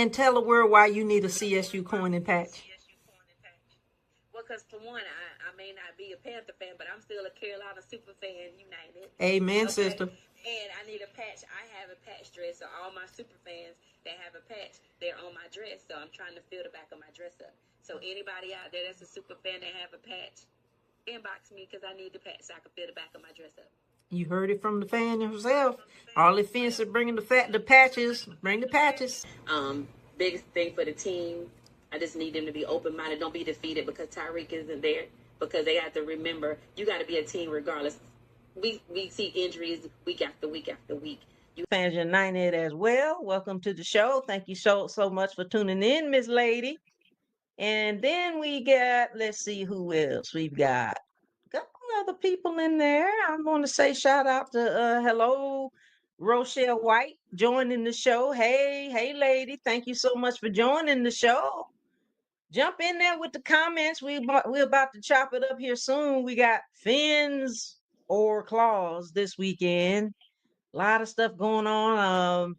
And tell the world why you need a CSU coin and patch. Well, because for one, I may not be a Panther fan, but I'm still a Carolina super fan united. Amen, Okay. sister. And I need a patch. I have a patch dress, so all my super fans that have a patch, they're on my dress. So I'm trying to fill the back of my dress up. So anybody out there that's a super fan that have a patch, inbox me because I need the patch so I can fill the back of my dress up. You heard it from the fan herself. Harley Phinn said, "Bringing the patches. Bring the patches." Biggest thing for the team, I just need them to be open-minded. Don't be defeated because Tyreek isn't there. Because they have to remember, you got to be a team regardless. We see injuries week after week after week. Fans United as well. Welcome to the show. Thank you so much for tuning in, Miss Lady. And then we got, let's see who else we've got. Got other people in there. I'm going to say shout out to hello, Rochelle White joining the show. Hey, lady. Thank you so much for joining the show. Jump in there with the comments. We're about to chop it up here soon. We got fins or claws this weekend. A lot of stuff going on.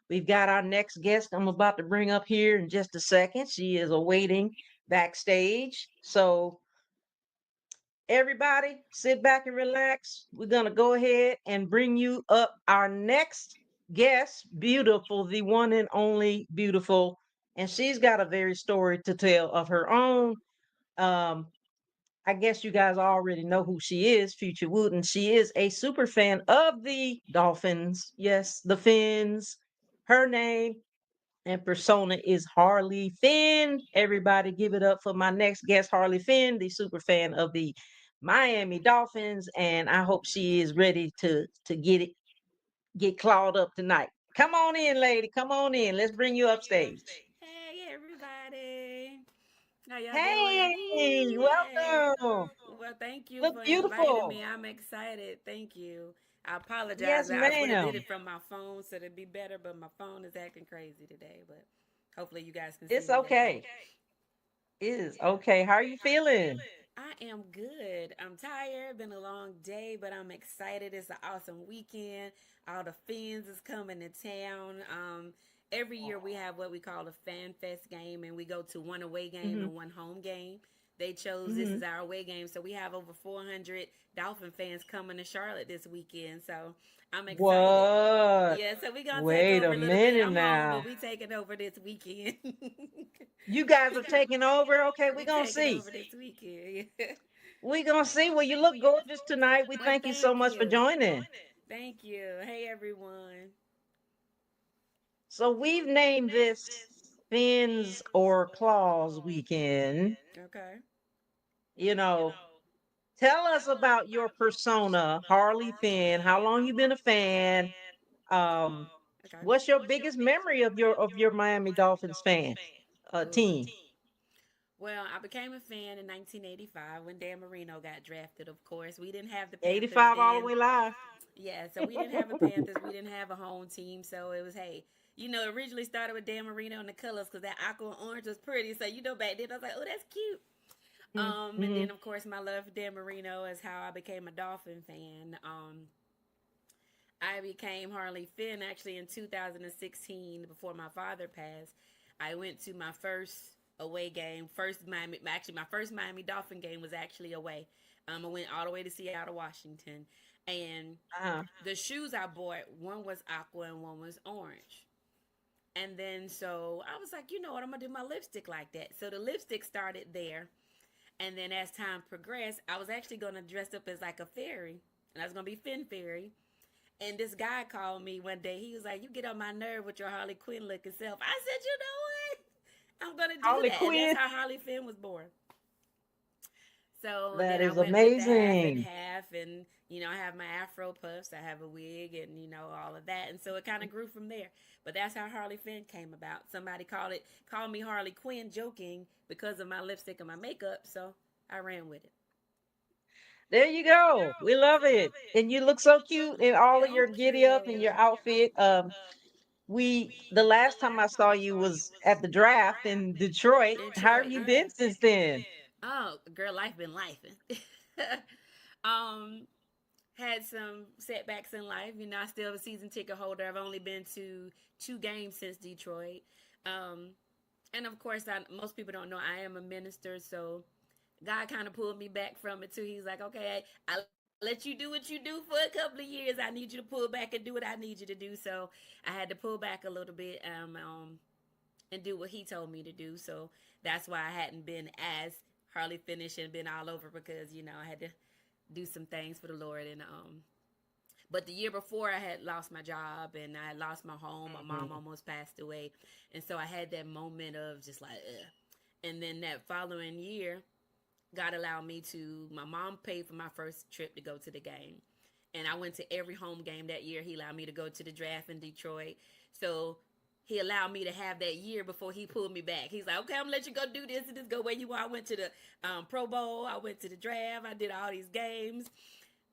We've got our next guest I'm about to bring up here in just a second. She is awaiting backstage. So everybody sit back and relax. We're going to go ahead and bring you up our next guest, beautiful, the one and only beautiful. And she's got a very story to tell of her own. I guess you guys already know who she is, Future Wooten. She is a super fan of the Dolphins. Yes, the Finns. Her name and persona is Harley Phinn. Everybody give it up for my next guest, Harley Phinn, the super fan of the Miami Dolphins. And I hope she is ready to get clawed up tonight. Come on in, lady. Come on in. Let's bring you upstage. Hey, everybody. How y'all doing? Hey, Hey. welcome. Well, thank you Look for inviting beautiful. me. I'm excited. Thank you. I apologize. Yes, I would have did ma'am. it from my phone so it'd be better, but my phone is acting crazy today. But hopefully you guys can see It's me okay. okay. It is okay. How are you feeling? I am good. I'm tired. Been a long day, but I'm excited. It's an awesome weekend. All the fans is coming to town. Every year we have what we call a fan fest game, and we go to one away game Mm-hmm. and one home game. They chose this Mm-hmm. as our away game, so we have over 400 Dolphin fans coming to Charlotte this weekend. So I'm excited. What? Yeah, so we're gonna take Wait over a a little bit. minute I'm home, now. but we taking over this weekend. You guys are taking over. Okay, we're we gonna taking see. over this weekend. We're gonna see. Well, you look gorgeous tonight. We Well, thank you so thank much for you. joining. Thank you. Hey, everyone. So we've named this Fins or Claws weekend. Okay. You know, tell us about your persona, Harley Finn. How long you been a fan? Um, Okay. what's your biggest memory of your Miami Dolphins fan Ooh. team? Well, I became a fan in 1985 when Dan Marino got drafted. Of course, we didn't have the Panthers 85 all the then. way live. Yeah, so we didn't have a Panthers. We didn't have a home team. So it was, hey, it originally started with Dan Marino and the colors because that aqua and orange was pretty. So back then I was like, oh, that's cute. And Mm-hmm. then of course my love for Dan Marino is how I became a Dolphin fan. I became Harley Phinn actually in 2016 before my father passed. I went to my first away game. My first Miami Dolphin game was actually away. I went all the way to Seattle, Washington, and Uh-huh. the shoes I bought, one was aqua and one was orange. And then so I was like, you know what, I'm gonna do my lipstick like that. So the lipstick started there, and then as time progressed, I was actually gonna dress up as like a fairy, and I was gonna be Finn Fairy. And this guy called me one day. He was like, "You get on my nerve with your Harley Quinn looking self." I said, "You know what? I'm gonna do Harley that." And that's Quinn. how Harley Finn was born. So That then I is went with the half and amazing. half, and I have my Afro puffs. I have a wig, and all of that. And so it kind of grew from there. But that's how Harley Finn came about. Somebody called me Harley Quinn, joking because of my lipstick and my makeup. So I ran with it. There you go. We love it. And you look so cute in all of your Thank giddy up and your you. outfit. We the last time I saw you was at the draft in Detroit. How have Detroit, you been yes. since then? Oh, girl, life been lifing. um, had some setbacks in life. I still have a season ticket holder. I've only been to two games since Detroit. Um, and of course, most people don't know I am a minister, so God kind of pulled me back from it too. He's like, okay, I let you do what you do for a couple of years. I need you to pull back and do what I need you to do. So I had to pull back a little bit and do what he told me to do. So that's why I hadn't been as Harley finished and been all over because I had to do some things for the Lord. And but the year before, I had lost my job and I had lost my home. My mom Mhm. almost passed away, and so I had that moment of just like, ugh. And then that following year, God allowed me to. My mom paid for my first trip to go to the game, and I went to every home game that year. He allowed me to go to the draft in Detroit, so he allowed me to have that year before he pulled me back. He's like, okay, I'm gonna let you go do this and this, go where you are. I went to the Pro Bowl. I went to the draft. I did all these games,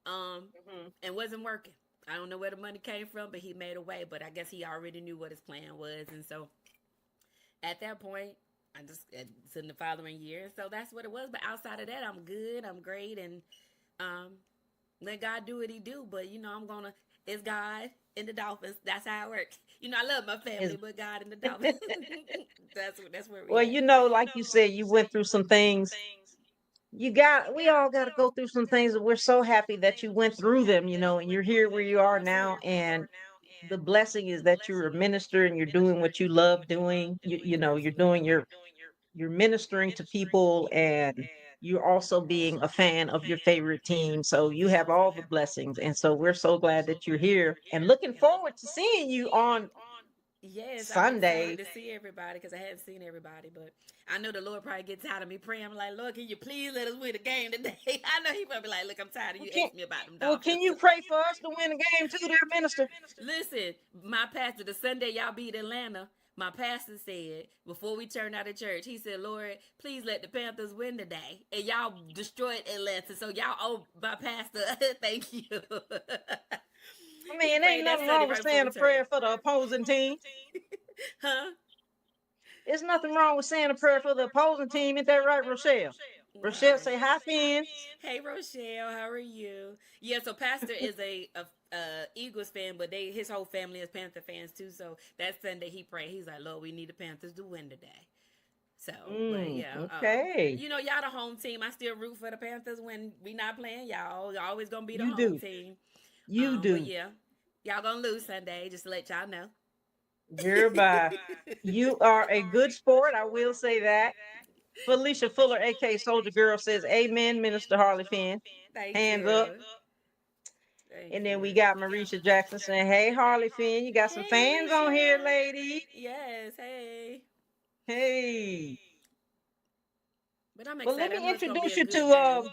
um, Mhm. and wasn't working. I don't know where the money came from, but he made a way. But I guess he already knew what his plan was, and so at that point, I just it's in the following year. So that's what it was. But outside of that, I'm good. I'm great, and um, let God do what He do. But I'm gonna. It's God and the Dolphins. That's how it works. I love my family, Is- but God and the Dolphins. That's where we well, at. like you said, you went through some things. We all got to go through some things, and we're so happy that you went through them, and you're here where you are now. And the blessing is that you're a minister and you're doing what you love doing. You're doing you're ministering to people, and you're also being a fan of your favorite team. So you have all the blessings. And so we're so glad that you're here and looking forward to seeing you on Yes, I'm excited Sunday. to see everybody because I hadn't seen everybody, but I know the Lord probably gets tired of me praying. I'm like, Lord, can you please let us win the game today? I know He probably like, look, I'm tired of Well, you asking me about them can Dolphins. you pray for us to win the game too, there, minister? Listen, my pastor, the Sunday y'all beat Atlanta, my pastor said before we turned out of church, he said, Lord, please let the Panthers win today. And y'all destroyed Atlanta. So y'all owe my pastor, thank you. I He mean, ain't prayed that nothing Sunday wrong with right before saying we a turned. prayer for the opposing team. Huh? There's nothing wrong with saying a prayer for the opposing team. Isn't that right, Rochelle? Rochelle, Right. say hi, Finn. Hey Rochelle, how are you? Yeah, so Pastor is a Eagles fan, but his whole family is Panther fans too. So that Sunday he prayed. He's like, Lord, we need the Panthers to win today. So, but yeah, Okay. y'all the home team. I still root for the Panthers when we not playing. Y'all always gonna be the You home do. team. You But do. yeah, y'all gonna lose Sunday. Just to let y'all know. Hereby. You are a good sport. I will say that. Felicia Fuller, aka Soldier Girl, says, Amen, Minister Harley Finn. Thank Hands you. up. Thank And then we you. got Marisha Jackson saying, Hey, Harley Finn, you got some Hey fans on here, Marisha. lady. Yes, hey. Hey. But I'm Well, let excited. I me know it's gonna be introduce a you good to game.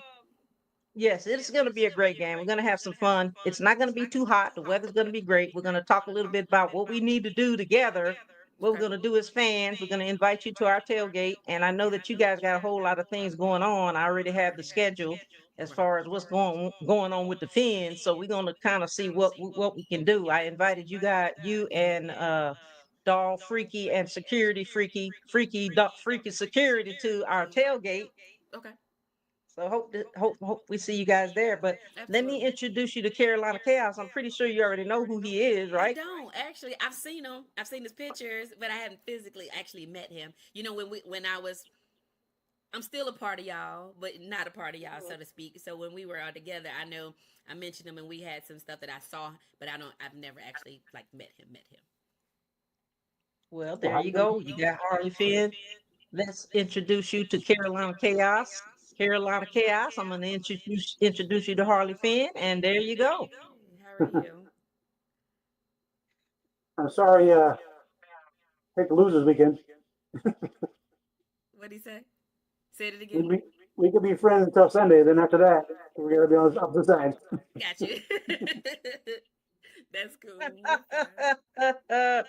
yes, it's going to be a great game. We're going to have some fun. It's not going to be too hot. The weather's going to be great. We're going to talk a little bit about what we need to do together. What we're Okay. going to do as fans. We're going to invite you to our tailgate. And I know that you guys got a whole lot of things going on. I already have the schedule as Right. far as what's going on with the Finns. So we're going to kind of see what we can do. I invited you and Doll Freaky and Security Freaky Security to our tailgate. Okay. So hope we see you guys there. But let me Absolutely. introduce you to Carolina Chaos. I'm pretty sure you already know who he is, I right? don't actually. I've seen him. I've seen his pictures, but I haven't physically actually met him. When I was, I'm still a part of y'all, but not a part of y'all, so to speak. So when we were all together, I know I mentioned him, and we had some stuff that I saw, but I don't. I've never actually like met him. Met him. Well, Well, there how you you doing? go. You got Harley Finn. Let's introduce you to Carolina Chaos. Carolina Chaos. I'm going to introduce you to Harley Finn, and there you go. Hey, how are you? I'm sorry, pick the losers weekend. What did he say? Said it We again. be, we could be friends until Sunday. Then after that, we gotta be on the opposite sides. Got you. That's cool. We're fine.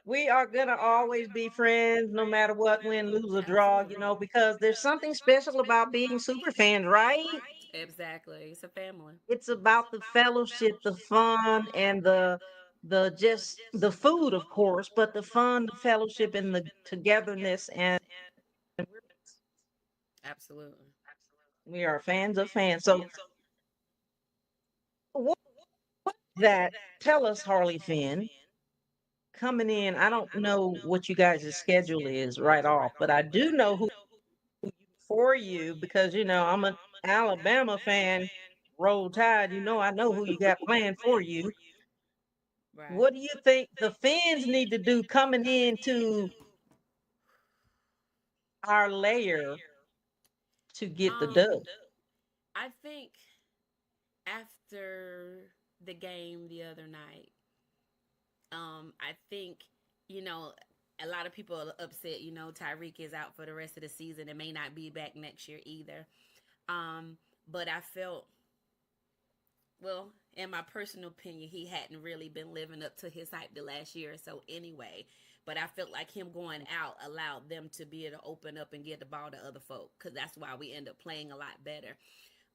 We are gonna always be friends, no matter what, win, lose, or draw, because there's something special about being super fans, right? Exactly. It's a family. It's about the fellowship, the fun, and the just the food, of course, but the fun, the fellowship, and the togetherness. And Absolutely. we are fans of fans. So what that tell us, Harley Finn, coming in, I don't know what you guys' schedule is right off, but I do know who for you because I'm an Alabama fan. Roll Tide, I know who you got playing for you. Right. What do you think the fans need to do coming into our layer to get the dub? I think after the game the other night, I think, you know, a lot of people are upset, Tyreek is out for the rest of the season and may not be back next year either. Um, but I felt, well, in my personal opinion, he hadn't really been living up to his hype the last year or so anyway. But I felt like him going out allowed them to be able to open up and get the ball to other folk because that's why we end up playing a lot better.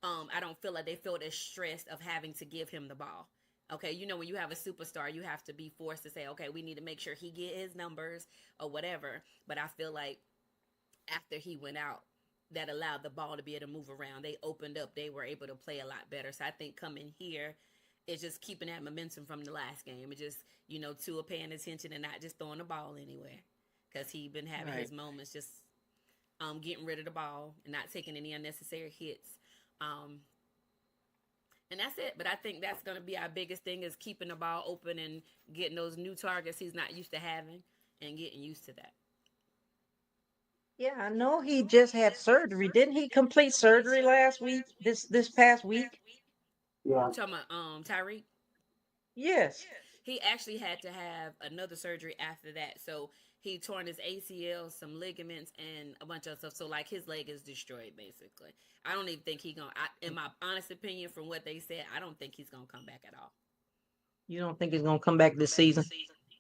I don't feel like they felt as stressed of having to give him the ball. Okay, when you have a superstar, you have to be forced to say, okay, we need to make sure he get his numbers or whatever. But I feel like after he went out, that allowed the ball to be able to move around. They opened up. They were able to play a lot better. So I think coming here is just keeping that momentum from the last game. It just, Tua paying attention and not just throwing the ball anywhere. Because he been having Right. his moments just getting rid of the ball and not taking any unnecessary hits. Um, and that's it. But I think that's going to be our biggest thing is keeping the ball open and getting those new targets he's not used to having and getting used to that. Yeah, I know he just had surgery. Didn't he complete surgery last week? This past week? Yeah. You talking about Tyreek? Yes. He actually had to have another surgery after that. So he torn his ACL, some ligaments, and a bunch of stuff. So like his leg is destroyed basically. I don't even think in my honest opinion, from what they said, I don't think he's gonna come back at all. You don't think he's gonna come back this season?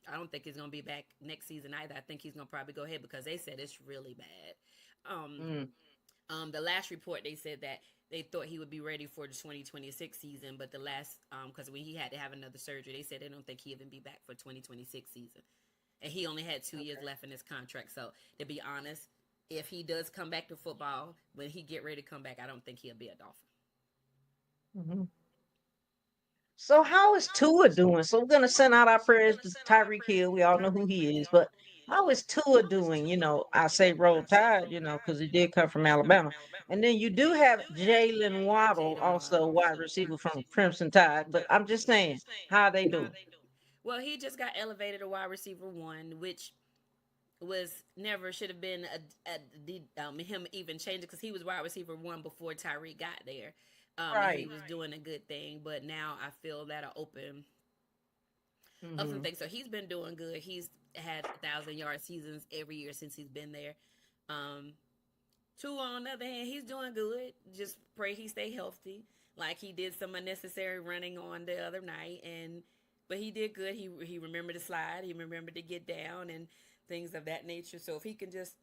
I don't think he's gonna be back next season either. I think he's gonna probably go ahead because they said it's really bad. Mm. The last report they said that they thought he would be ready for the 2026 season, but the last because when he had to have another surgery, they said they don't think he'll even be back for 2026 season, and he only had 2 years Okay. left in his contract. So to be honest, if he does come back to football when he get ready to come back, I don't think he'll be a Dolphin. Hmm. So how is Tua doing? So we're gonna send out our prayers to Tyreek Hill. We all know who he is, but how is Tua doing? I say roll tide, because he did come from Alabama. And then you do have Jalen Waddle, Jalen also Waddle. wide receiver from Crimson Tide. But I'm just saying, how are they doing? Well, he just got elevated to wide receiver one, which was never should have been him even changing because he was wide receiver one before Tyreek got there, and he Right. was doing a good thing. But now I feel that I open up some Hmm. things. So he's been doing good. He's had 1,000 yard seasons every year since he's been there. Um, Two on the other hand, he's doing good. Just pray he stay healthy. Like he did some unnecessary running on the other night, but he did good. He remembered to slide. He remembered to get down and things of that nature. So if he can just,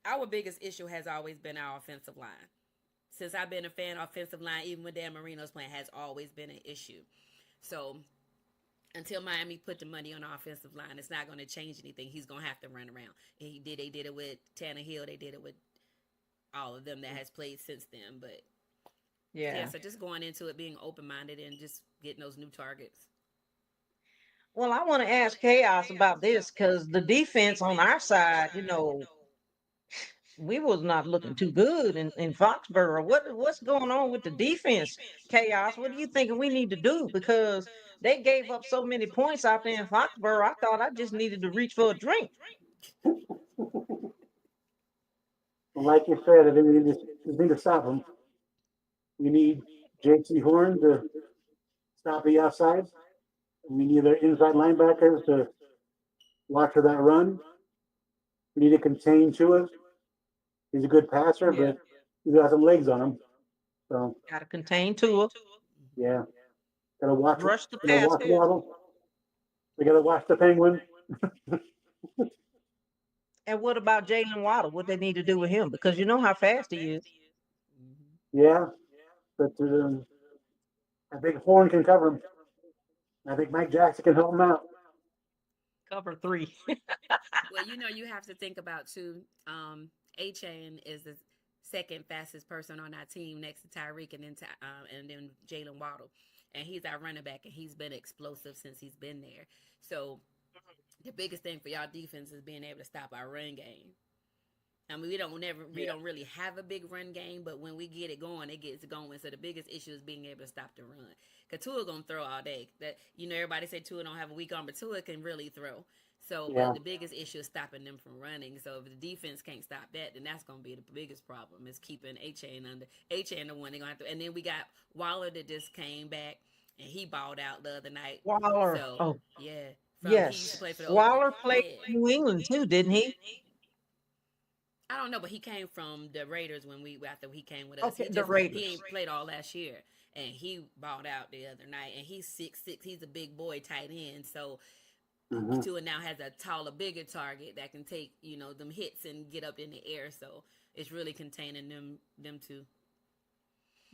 our biggest issue has always been our offensive line. Since I've been a fan, offensive line, even when Dan Marino's playing, has always been an issue. So until Miami put the money on the offensive line, it's not going to change anything. He's going to have to run around. And he did. They did it with Tannehill. They did it with all of them that has played since then. But yeah, Yeah. so just going into it being open minded and just getting those new targets. Well, I want to ask Chaos about this because the defense on our side, we was not looking too good in Foxborough. What's going on with the defense, Chaos? What do you think we need to do? Because they gave up so many points out there in Foxborough. I thought I just needed to reach for a drink. Like you said, I think we need to stop them. We need JC Horn to stop the outside. We need their inside linebackers to watch for that run. We need to contain Tua. He's a good passer, Yeah, but he's got some legs on him. So got to contain Tua, yeah, gotta watch. rush the Gotta watch passer. Waddle. We gotta watch the Penguin. And what about Jalen Waddle? What they need to do with him? Because you know how fast he is. Mm-hmm. Yeah, but I think Horn can cover him. I think Mike Jackson can help him out. Cover three. Well, you have to think about too. A Chain is the second fastest person on our team next to Tyreek, and then Jalen Waddle, and he's our running back, and he's been explosive since he's been there. So The biggest thing for y'all defense is being able to stop our run game. I mean, we Yeah. don't really have a big run game, but when we get it going, it gets going. So the biggest issue is being able to stop the run. Cause Tua gonna throw all day. That everybody say Tua don't have a weak arm, but Tua can really throw. So, but Yeah. the biggest issue is stopping them from running. So if the defense can't stop that, then that's gonna be the biggest problem is keeping A Chain under the one they're gonna have to. And then we got Waller that just came back and he balled out the other night. Waller. So Oh, yeah, from he used to yes. play for the Oakland. Waller played Yeah. in New England too, didn't he? I don't know, but he came from the Raiders when we after he came with us. Okay, the He Raiders. ain't played all last year, and he balled out the other night. And he's 6'6". He's a big boy, tight end. So Hmm. Tua now has a taller, bigger target that can take them hits and get up in the air. So it's really containing them two.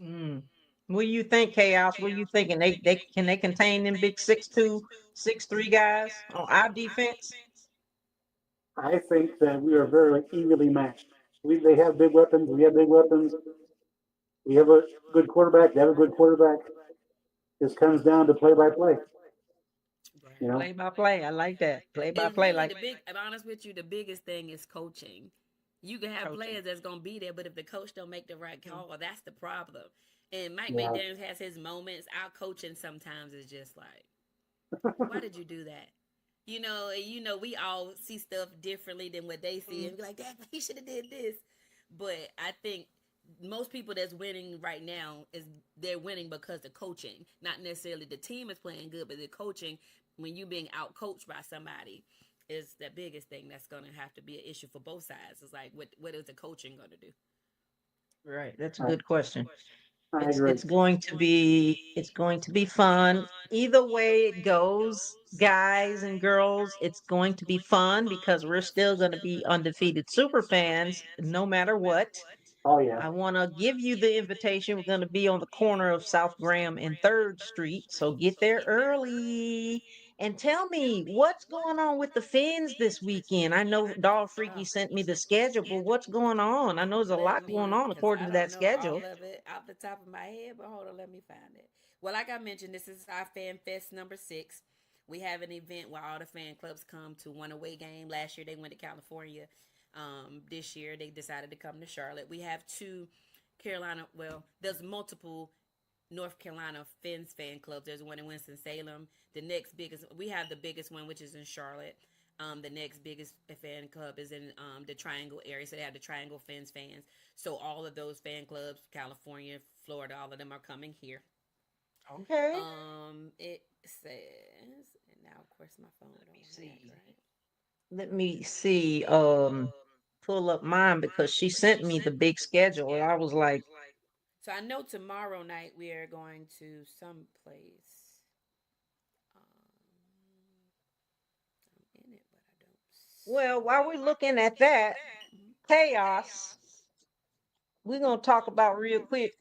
Mm. What do you think, Chaos? What are you thinking? They contain them big 6'2", 6'3" guys on our defense? I think that we are very evenly matched. They have big weapons. We have big weapons. We have a good quarterback. They have a good quarterback. This comes down to play by play. You Right. know. Play by play. I like that. Play by It's play, really like the big. I'm honest with you. The biggest thing is coaching. You can have coaching. players that's gonna be there, but if the coach don't make the right Mm. call, that's the problem. And Mike Yeah. McDaniel has his moments. Our coaching sometimes is just like, why did you do that? We all see stuff differently than what they see, and be like, "Dad, he should have did this." But I think most people that's winning right now is they're winning because of coaching, not necessarily the team is playing good, but the coaching. When you being out coached by somebody, is the biggest thing that's going to have to be an issue for both sides. It's like, what is the coaching going to do? Right. That's a I, good question. I It's agree. it's going to be it's going to be fun. Either way it goes, guys and girls, it's going to be fun because we're still going to be undefeated super fans no matter what. Oh yeah. I want to give you the invitation. We're going to be on the corner of South Graham and 3rd Street. So get there early and tell me what's going on with the Finns this weekend. I know Dog Freaky Oh, sent me the schedule, but what's going on? I know there's a let lot going me, on because according I to don't that know schedule. all of it off the top of my head, but hold on, let me find it. Well, like I mentioned, this is our Fan Fest number 6. We have an event where all the fan clubs come to one away game. Last year they went to California. This year they decided to come to Charlotte. We have two Carolina. Well, there's multiple North Carolina Finns fan clubs. There's one in Winston Salem. The next biggest, we have the biggest one, which is in Charlotte. The next biggest fan club is in the Triangle area. So they have the Triangle Finns fans. So all of those fan clubs, California, Florida, all of them are coming here. Okay. It says, and now of course my phone Let me don't act see. right. Let me see. Pull up mine because she sent me the big schedule, and I was like, So I know tomorrow night we are going to some place. I'm in it, but I don't well, see while we're looking at that it. chaos, we're gonna talk about real quick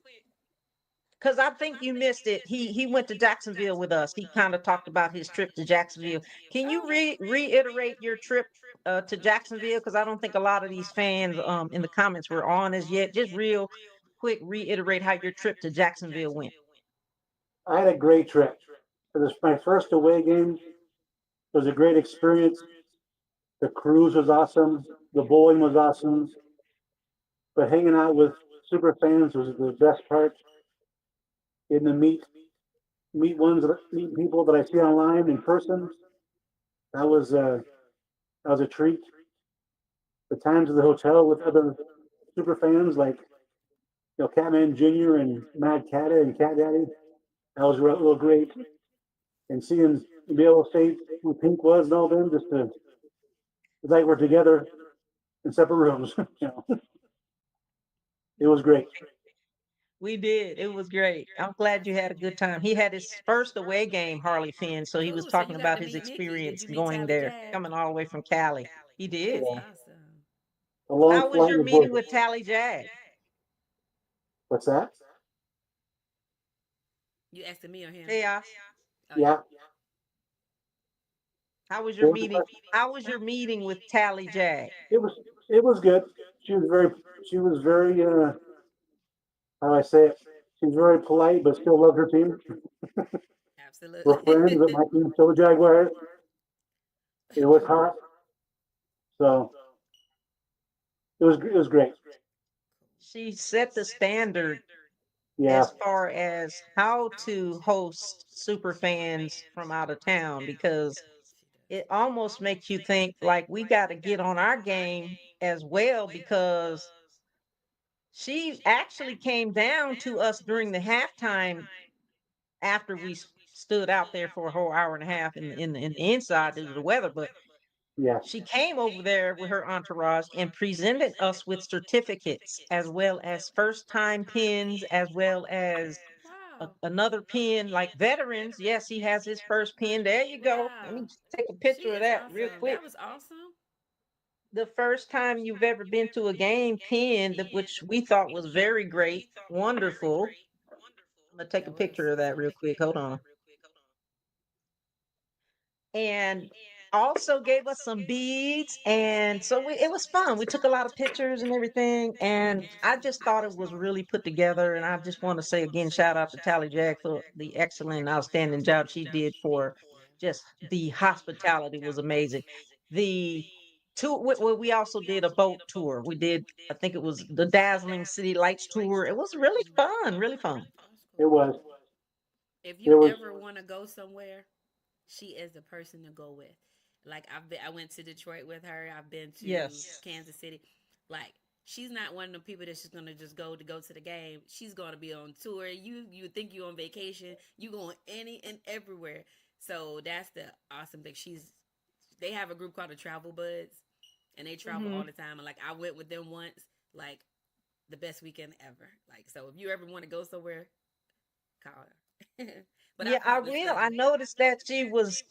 because I think you missed it. He went to Jacksonville with us. He kind of talked about his trip to Jacksonville. Can you Okay. reiterate your trip to Jacksonville? Because I don't think a lot of these fans in the comments were on as yet. Just real quick, reiterate how your trip to Jacksonville went. I had a great trip. It was my first away game. It was a great experience. The cruise was awesome. The bowling was awesome. But hanging out with super fans was the best part. Getting to meet people that I see online in person. That was uh, that was a treat. The times at the hotel with other super fans like Catman Jr. and Mad Catta and Cat Daddy. That was real great. And seeing be able to say who Pink was and all them, just to it's like we're together in separate rooms. It was great. We did. It was great. I'm glad you had a good time. He had his first away game, Harley Finn, so he was Ooh, so talking you got about to his meet Nikki. Did experience you meet going Tally there, Jag? coming all the way from Cali. He did. That's Yeah. awesome. A long How was flight your was worth meeting it. with Tally Jag? What's that? You asking me or him? Chaos. Oh, you. Yeah. How was your What was the meeting? question? How was your meeting with Tally Jag? It was it was good. She was very how do I say it? She's very polite but still loved her team. We're Absolutely. friends, but my team's still the Jaguars. It was hot, so it was great. She set the standard Yeah, as far as how to host super fans from out of town because She does. it almost makes you think like we got to get on our game as well because she actually came down to us during the halftime after we stood out there for a whole hour and a half in the inside due to the weather, but yeah, she came over there with her entourage and presented us with certificates as well as first time pins as well as Wow. another pin like veterans. Yes, he has his first pin. There you go. Let Wow. me take a She picture of is that real awesome. quick. That was awesome. The first time you've ever been to a game pin, which we thought was very great, wonderful. I'm gonna take a That was. picture of that real quick. Hold on. And also gave us some beads. And so it was fun. We took a lot of pictures and everything. And I just thought it was really put together. And I just want to say again, shout out to Tally Jack for the excellent, outstanding job she did for just the hospitality was amazing. The tour, well, we also did a boat tour. We did, I think it was the Dazzling City Lights tour. It was really fun, really fun. That's it cool. was. If It you was. ever want to go somewhere, she is the person to go with. Like I went to Detroit with her. I've been to Yes. Kansas City. Like she's not one of the people that's just gonna just go to the game. She's gonna be on tour. You think you on vacation? You going any and everywhere. So that's the awesome thing. They have a group called the Travel Buds, and they travel Hmm. all the time. And like I went with them once. Like the best weekend ever. Like so, if you ever want to go somewhere, call her. But I Yeah, I found the will. I schedule. noticed that she was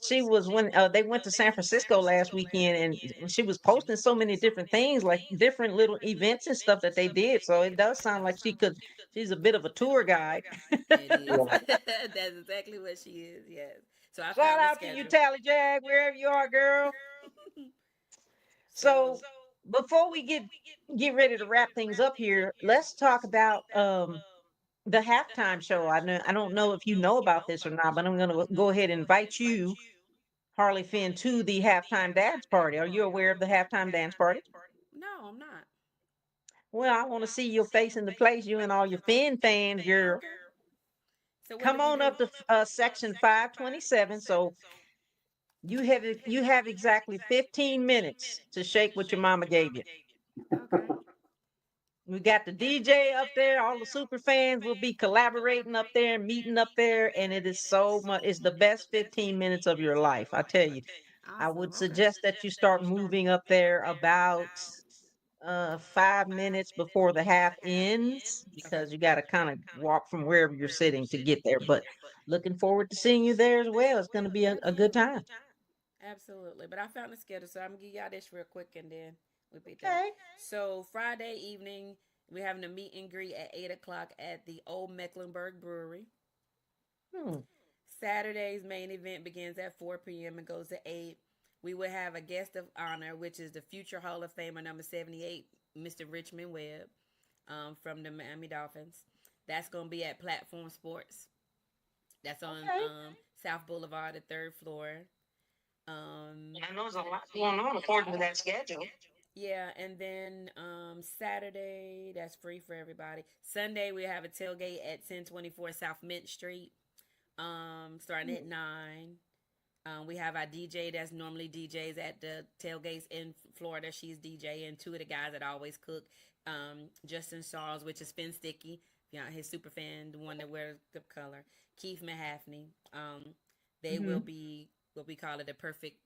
when they went to San Francisco last weekend, and she was posting so many different things, like different little events and stuff that they did. So it does sound like she could. She's a bit of a tour guide. It is. Yeah. That's exactly what she is. Yes. So I Shout found the out to you, schedule. Tally Jag, wherever you are, girl. So So before we get ready to wrap things up here, let's talk about the halftime show. I don't know if you know about this or not, but I'm going to go ahead and invite you, Harley Finn, to the halftime dance party. Are you aware of the halftime dance party? no, I'm not. Well, I want to see your face in the place, you and all your Finn fans, girl. Okay. So what do Come we on do? up to section 527. So you have exactly 15 minutes to shake what your mama gave you. Okay. We got the DJ up there. All the super fans will be collaborating up there, meeting up there, and it is so much. It's the best 15 minutes of your life. I tell you, I would Awesome. Okay. suggest that you start moving up there about 5 minutes before the half ends Okay. because you got to kind of walk from wherever you're sitting to get there. But looking forward to seeing you there as well. It's going to be a good Absolutely. time. Absolutely. But I found the schedule, so I'm gonna give y'all this real quick and then we'll be done. Okay. So Friday evening, we're having a meet and greet at 8 o'clock at the Old Mecklenburg Brewery. Hmm. Saturday's main event begins at 4 p.m. and goes to 8. We will have a guest of honor, which is the future Hall of Famer number 78, Mr. Richmond Webb, from the Miami Dolphins. That's going to be at Platform Sports. That's on Okay. South Boulevard, the third floor. Um, I know there's a lot going on according to that schedule. yeah, and then Saturday, that's free for everybody. Sunday, we have a tailgate at 1024 South Mint Street, starting at 9. We have our DJ that's normally DJs at the tailgates in Florida. She's DJing. Two of the guys that always cook. Justin Charles, which is Finn Sticky, you know, his super fan, the one that wears the color. Keith Mahaffney. They will Hmm. be what we call it the perfect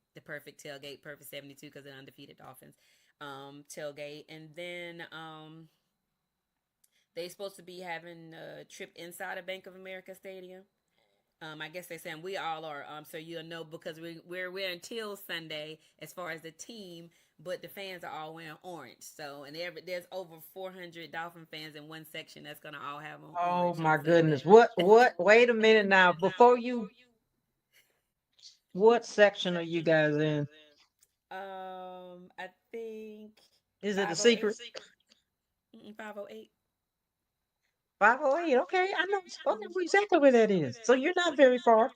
tailgate, perfect 72 because they're undefeated Dolphins. Tailgate, and then they supposed to be having a trip inside of Bank of America Stadium. I guess they're saying we all are. So you'll know because we're until Sunday as far as the team, but the fans are all wearing orange. So and there's over 400 Dolphin fans in one section that's gonna all have on Oh orange on my Sunday. goodness. What? Wait a minute now. Before you, what section are you guys in? I think Is it a 508. secret? 508. 508. Okay. I know exactly where that is. So you're not very far.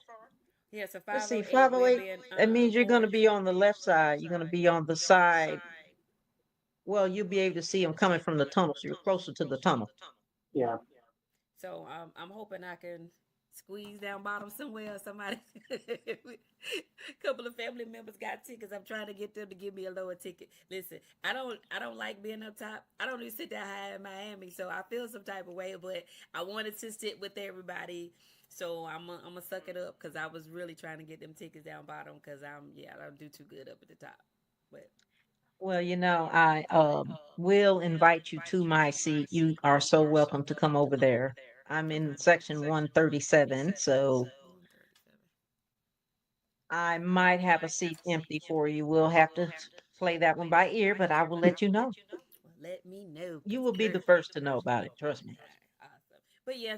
Yeah, so Let's see, 508 will 508. be in That means you're going to orange. be on the left side. You're going to be on the side. Well, you'll be able to see them coming from the tunnel, so you're closer to the tunnel. Yeah. So I'm hoping I can squeeze down bottom somewhere. Or somebody, a couple of family members got tickets. I'm trying to get them to give me a lower ticket. Listen, I don't like being up top. I don't even sit that high in Miami, so I feel some type of way. But I wanted to sit with everybody, so I'm gonna suck it up because I was really trying to get them tickets down bottom because I don't do too good up at the top. But Well, I will invite you to my seat. You are so welcome to come over there. I'm in section 137, so 137. I might have a seat empty for you. We'll have to play that one by ear, but I will let you know. Well, let me know, You cause will be girl. the first to know about it. Trust me. Awesome. But yeah,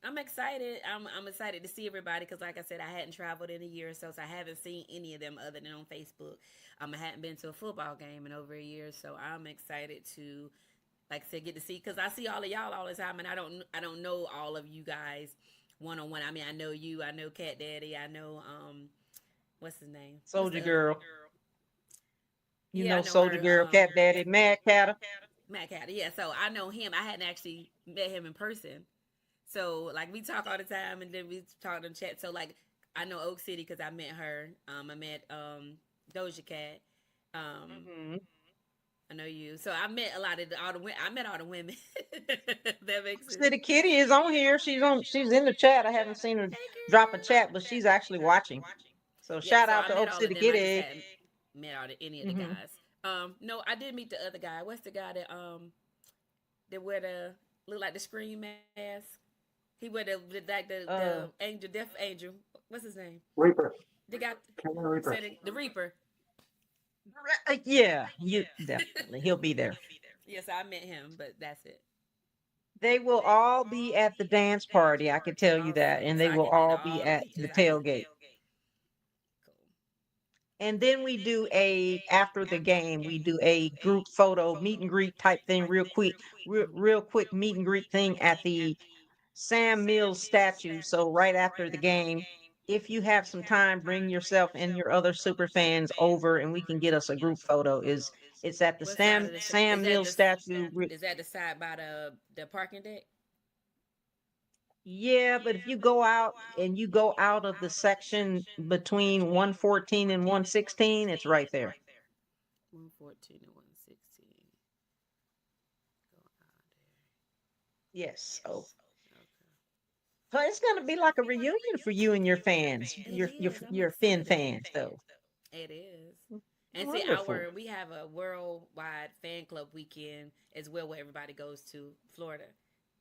I'm excited. I'm excited to see everybody because, like I said, I hadn't traveled in a year or so I haven't seen any of them other than on Facebook. I hadn't been to a football game in over a year, so I'm excited to, like I said, get to see because I see all of y'all all the time, and I don't know all of you guys one on one. I mean, I know you, I know Cat Daddy, I know what's his name? What's Soldier the other one? Girl. You Yeah, I know know Soldier her. Girl, Cat Daddy, Mad Catter. Matt Cat. Yeah, so I know him. I hadn't actually met him in person. So like we talk all the time, and then we talk in chat. So like I know Oak City because I met her. I met Doja Cat. Um, Hmm. I know you. So I met a lot of I met all the women. That makes sense. City Kitty is on here. She's in the chat. I haven't seen her Hey drop a girl. chat, but she's actually watching. So Yep. shout So out I to met Oak all of City them. I just Kitty. hadn't met any of the Hmm. guys. No, I did meet the other guy. What's the guy that wear the look like the scream mask? He wear the Uh, angel, death angel. What's his name? Reaper. They got Carolina Reaper. said it, the Reaper. yeah, you definitely. He'll be there. Yes, I met him, but that's it. They will all be at the dance party. I can tell you that, Awesome. and So they I will can get all be all the at pictures the I need. tailgate. Cool. And then we do a after the game, we do a group photo meet and greet type thing, real quick meet and greet thing at the Sam Mills statue. So right after the game, if you have some time, bring yourself and your other super fans over, and we can get us a group photo. It's at the What side of the is Sam that Mills the statue? is that the side by the parking deck? Yeah, but if you go out and you go out of the section between 114 and 116, it's right there. 114 and 116. Go out Yes. So, there. Okay. so it's going to be like a reunion for you and your fans, It is. I'm your Finn excited. fans. So It is. And see, wonderful. we have a worldwide fan club weekend as well, where everybody goes to Florida,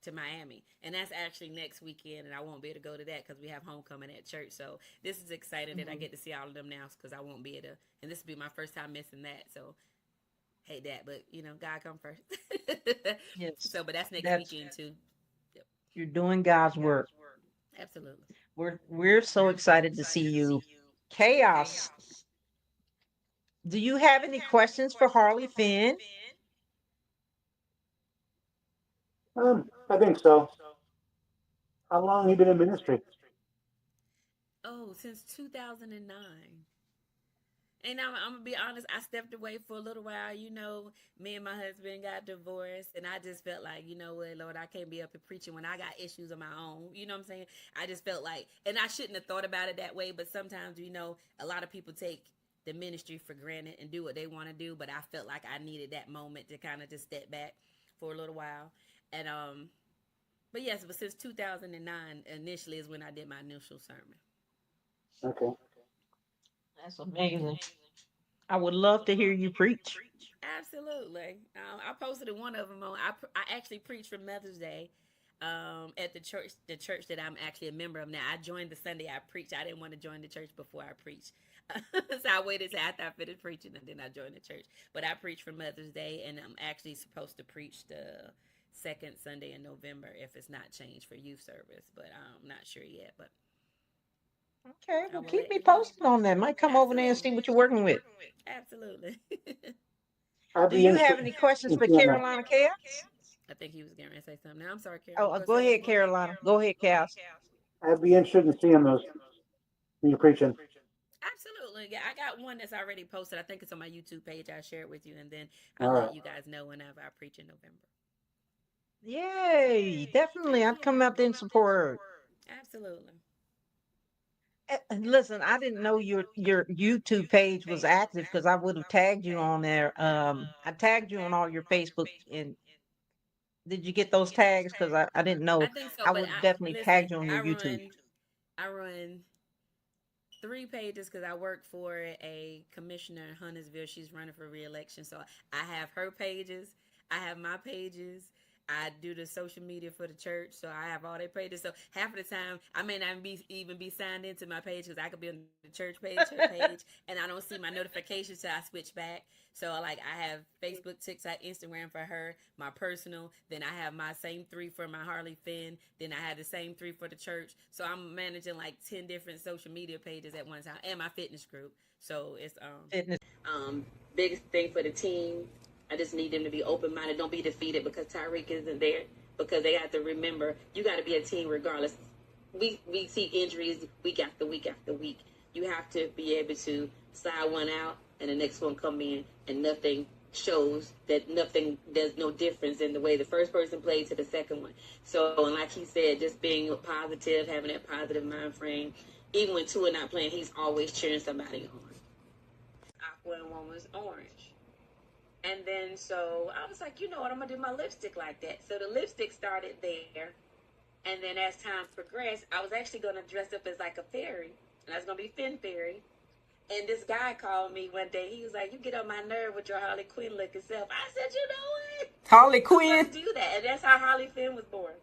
to Miami, and that's actually next weekend. And I won't be able to go to that because we have homecoming at church. So this is exciting that I Mhm. get to see all of them now because I won't be able to. And this will be my first time missing that. So hate that, but God come first. Yes, So, but that's next that's weekend too. Yep, you're doing God's work. absolutely. We're so excited to see you. Chaos. Do you have any questions for Harley Finn? I think so. How long have you been in ministry? Oh, since 2009. And I'm gonna be honest, I stepped away for a little while. Me and my husband got divorced, and I just felt like, you know what, Lord, I can't be up here preaching when I got issues of my own. You know what I'm saying? I just felt like, and I shouldn't have thought about it that way, but sometimes, a lot of people take the ministry for granted and do what they want to do. But I felt like I needed that moment to kind of just step back for a little while. And, but yes, but since 2009, initially is when I did my initial sermon. Okay. That's amazing. I would love to hear you preach. Absolutely. I posted one of them on. I actually preached for Mother's Day, at the church that I'm actually a member of now. I joined the Sunday I preached. I didn't want to join the church before I preached, so I waited till after I finished preaching and then I joined the church. But I preached for Mother's Day, and I'm actually supposed to preach the second Sunday in November if it's not changed for youth service. But I'm not sure yet. But Okay, I well, will keep let me you know. posted on that. Might come over there and Absolutely. see what you're working with. Absolutely. I'd Do be you have interested any questions in for seeing that. Carolina Chaos? I think he was getting ready to say something. Now I'm sorry, Carol. Oh, You gonna go say ahead, something? Carolina. Go ahead, Chaos. I'd be interested in seeing those. when you're preaching. Absolutely. Yeah, I got one that's already posted. I think it's on my YouTube page. I'll share it with you, and then All I'll right. let you guys know whenever I preach in November. Yay! Definitely, I'd come out there and support. Absolutely. And listen, I didn't know your YouTube page was active because I would have tagged you on there. I tagged you on all your Facebook, and did you get those tags? Because I didn't I know. think so, I but would have I definitely listen. tagged you on your YouTube. I run 3 pages because I work for a commissioner in Huntersville. She's running for re-election, so I have her pages. I have my pages. I do the social media for the church, so I have all their pages. So half of the time, I may not even be signed into my page because I could be on the church page, her page, and I don't see my notifications till I switch back. So like I have Facebook, TikTok, Instagram for her, my personal. Then I have my same 3 for my Harley Phinn. Then I have the same 3 for the church. So I'm managing like 10 different social media pages at one time, and my fitness group. So it's Fitness. biggest thing for the team. I just need them to be open minded. Don't be defeated because Tyreek isn't there. Because they have to remember you got to be a team regardless. We see injuries week after week after week. You have to be able to side one out and the next one come in, and nothing shows that there's no difference in the way the first person played to the second one. So, and like he said, just being positive, having that positive mind frame. Even when two are not playing, he's always cheering somebody on. Aqua and one was orange. And then so I was like, you know what, I'm going to do my lipstick like that. So the lipstick started there. And then as time progressed, I was actually going to dress up as like a fairy. And I was going to be Finn Fairy. And this guy called me one day. He was like, you get on my nerve with your Harley Quinn looking self. I said, you know what? Harley I'm going Quinn. to do that. And that's how Harley Phinn was born.